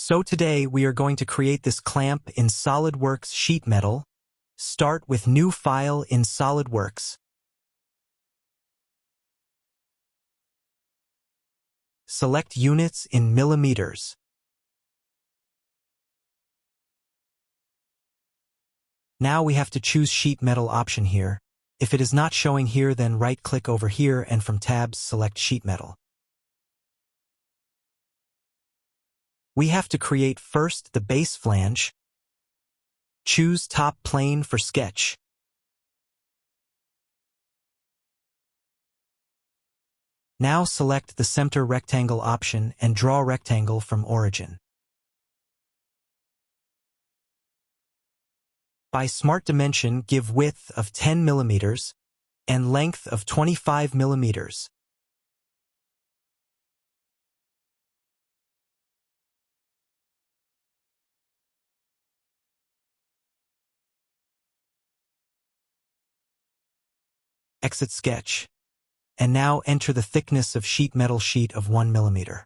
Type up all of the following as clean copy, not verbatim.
So today we are going to create this clamp in SolidWorks Sheet Metal. Start with New File in SolidWorks. Select Units in millimeters. Now we have to choose Sheet Metal option here. If it is not showing here, then right-click over here and from tabs select Sheet Metal. We have to create first the base flange. Choose top plane for sketch. Now select the center rectangle option and draw rectangle from origin. By Smart Dimension, give width of 10 millimeters and length of 25 millimeters. Exit sketch. And now enter the thickness of sheet metal sheet of 1 millimeter.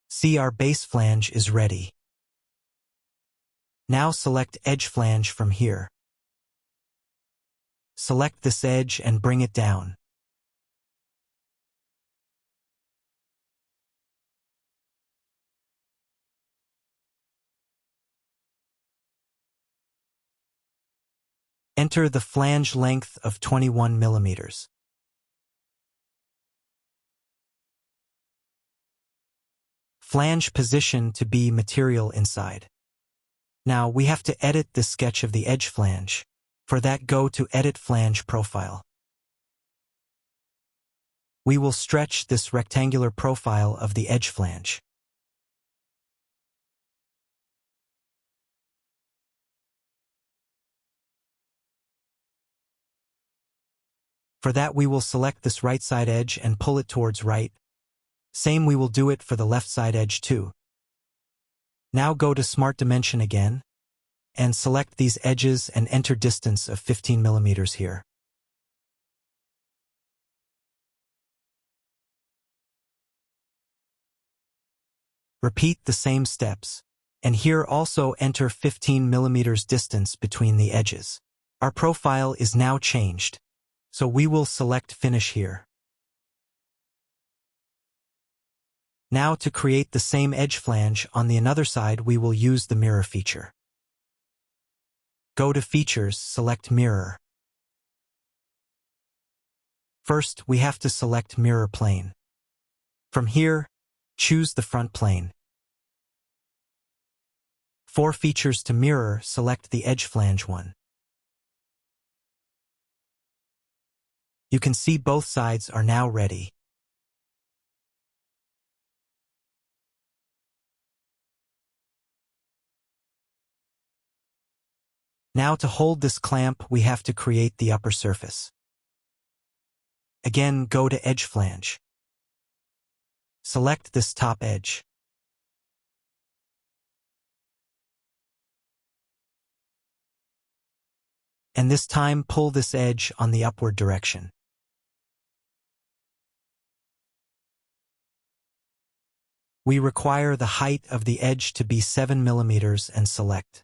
See, our base flange is ready. Now select edge flange from here. Select this edge and bring it down. Enter the flange length of 21 millimeters. Flange position to be material inside. Now we have to edit the sketch of the edge flange. For that, go to Edit Flange Profile. We will stretch this rectangular profile of the edge flange. For that, we will select this right side edge and pull it towards right. Same we will do it for the left side edge too. Now go to Smart Dimension again, and select these edges and enter distance of 15 millimeters here. Repeat the same steps, and here also enter 15 millimeters distance between the edges. Our profile is now changed, so we will select Finish here. Now to create the same edge flange on the another side, we will use the mirror feature. Go to Features, select Mirror. First, we have to select Mirror Plane. From here, choose the front plane. For features to mirror, select the edge flange one. You can see both sides are now ready. Now to hold this clamp, we have to create the upper surface. Again, go to Edge Flange. Select this top edge. And this time pull this edge on the upward direction. We require the height of the edge to be 7 millimeters and select.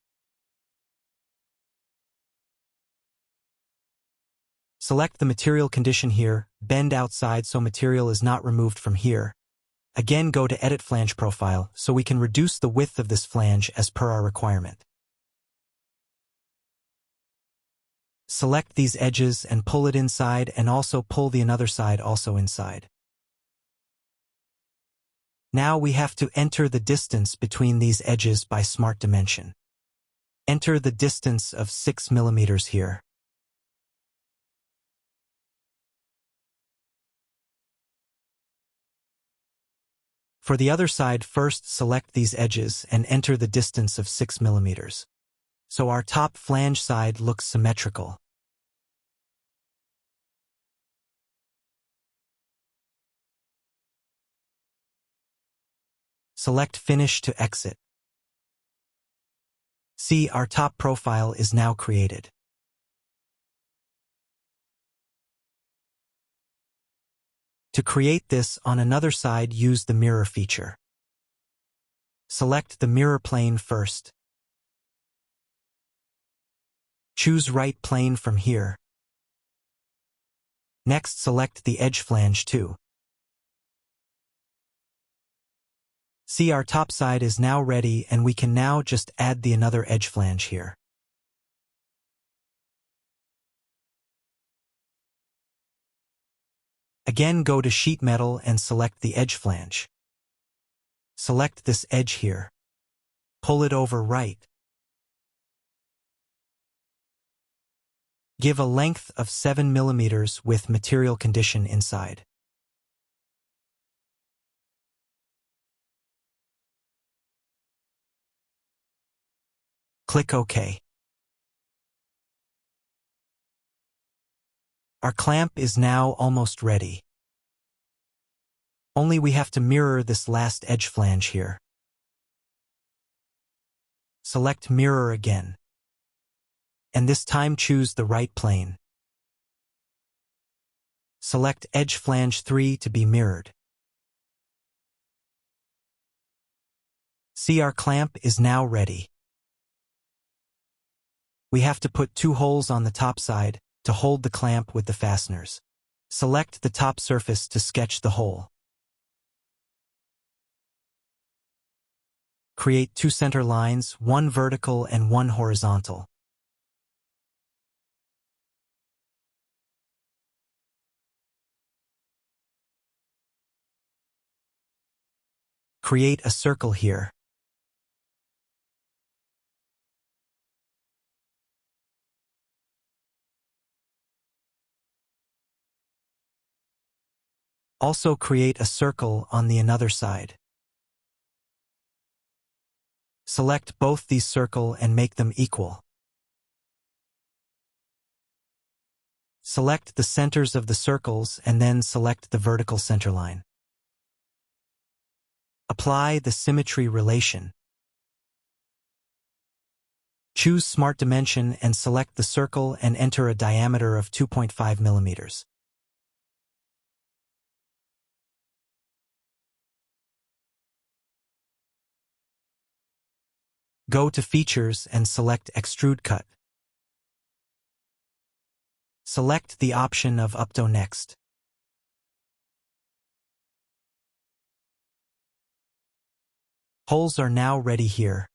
Select the material condition here, bend outside so material is not removed from here. Again, go to Edit Flange Profile so we can reduce the width of this flange as per our requirement. Select these edges and pull it inside, and also pull the another side also inside. Now we have to enter the distance between these edges by Smart Dimension. Enter the distance of 6 millimeters here. For the other side, first select these edges and enter the distance of 6 millimeters. So our top flange side looks symmetrical. Select Finish to exit. See, our top profile is now created. To create this on another side, use the mirror feature. Select the mirror plane first. Choose right plane from here. Next, select the edge flange too. See, our top side is now ready, and we can now just add the another edge flange here. Again, go to Sheet Metal and select the edge flange. Select this edge here. Pull it over right. Give a length of 7 mm with material condition inside. Click OK. Our clamp is now almost ready. Only we have to mirror this last edge flange here. Select Mirror again. And this time choose the right plane. Select Edge Flange 3 to be mirrored. See, our clamp is now ready. We have to put 2 holes on the top side to hold the clamp with the fasteners. Select the top surface to sketch the hole. Create 2 center lines, 1 vertical and 1 horizontal. Create a circle here. Also create a circle on the another side. Select both these circles and make them equal. Select the centers of the circles and then select the vertical center line. Apply the symmetry relation. Choose Smart Dimension and select the circle and enter a diameter of 2.5 mm. Go to Features and select Extrude Cut. Select the option of Updo Next. Holes are now ready here.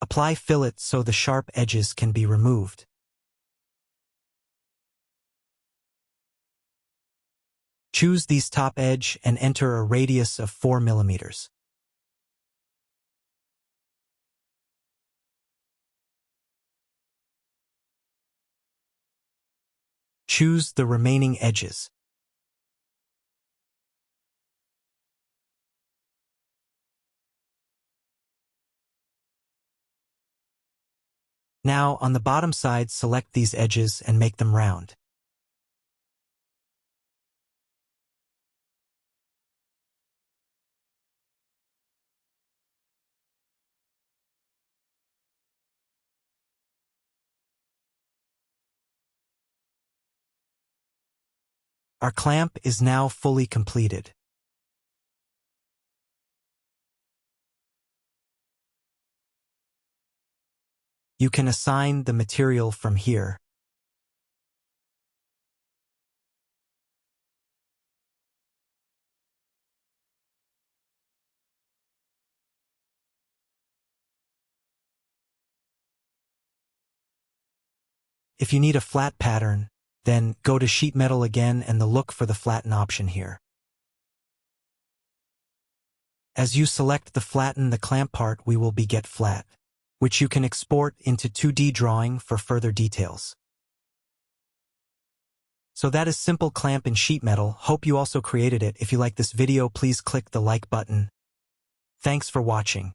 Apply fillet so the sharp edges can be removed. Choose these top edge and enter a radius of 4 mm. Choose the remaining edges. Now, on the bottom side, select these edges and make them round. Our clamp is now fully completed. You can assign the material from here. If you need a flat pattern, then go to Sheet Metal again and look for the Flatten option here. As you select the Flatten the clamp part, we will be get flat, which you can export into 2D drawing for further details. So that is simple clamp in Sheet Metal. Hope you also created it. If you like this video, please click the like button. Thanks for watching.